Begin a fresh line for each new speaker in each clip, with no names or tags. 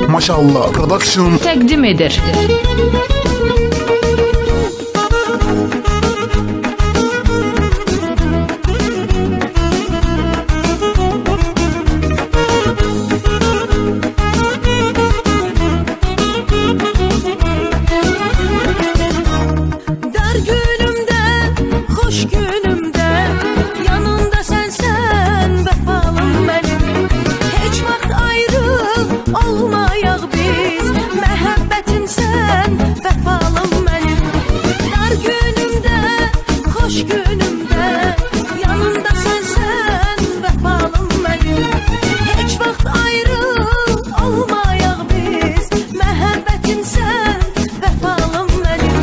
Maşallah Production
təqdim edir.
Dar günümde, hoş günümde, yanımda sensen vefalım benim. Hiç vaxt ayrı olmayaq biz, məhəbbətin sen vefalım benim. Dar günümde, hoş günümde, yanımda sensen vefalım benim. Hiç vaxt ayrı olmayaq biz, məhəbbətin sen vefalım benim.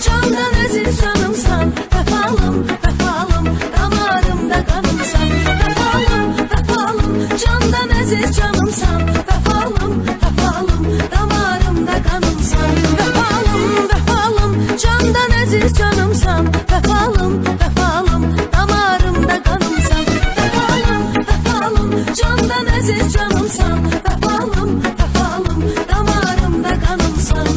Candan aziz canımsan, vefalım, vefalım, damarımda kanımsan. Vefalım, vefalım, candan aziz canımsan, vefalım, vefalım, damarımda kanımsan. Vefalım, vefalım, candan aziz canımsan, vefalım, vefalım, damarımda kanımsan. Vefalım, vefalım, candan aziz canımsan, vefalım, vefalım, damarımda kanımsan.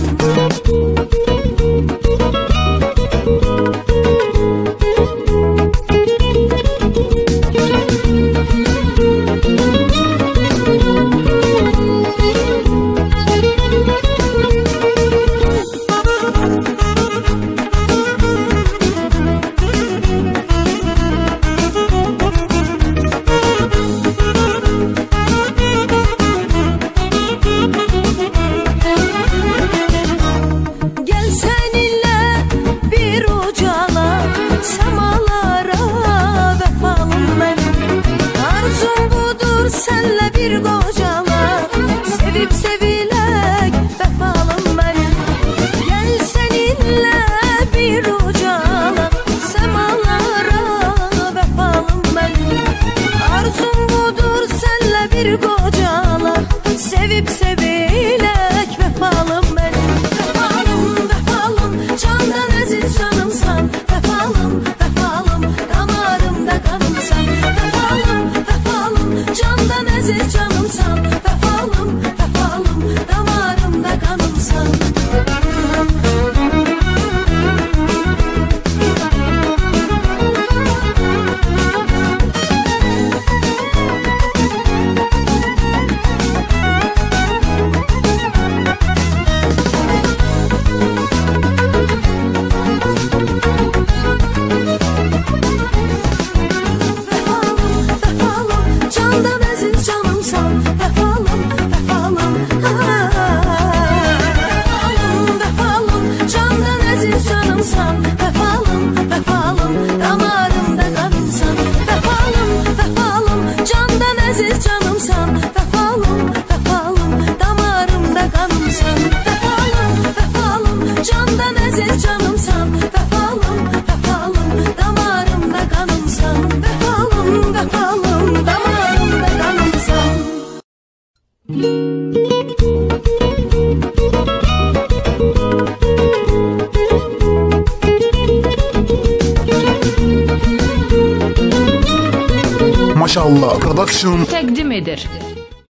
Gel seninle bir ucala, semalara vefalım benim. Arzum budur senle bir kocala, sevip sevilek vefalım benim. Gel seninle bir ucala, semalara vefalım benim. Arzum budur senle bir kocala, sevip sevilek vefalım benim. Vefalım, vefalım, candan aziz canımsan, vefalım, vefalım, damarımda kanımsan. Vefalım, vefalım, candan aziz canımsan, vefalım, vefalım, damarımda kanımsan. Candan aziz canımsan, vefalım, vefalım, vefalım, vefalım, candan aziz canımsan, vefalım, vefalım, damarımda kanımsan. Vefalım, vefalım, candan aziz canımsan, vefalım, vefalım, damarımda kanımsan. Vefalım, vefalım, candan aziz canımsan, vefalım, vefalım, damarımda kanımsan. Vefalım, vefalım, damarımda kanımsan.
Maşallah Production
Təqdim edir.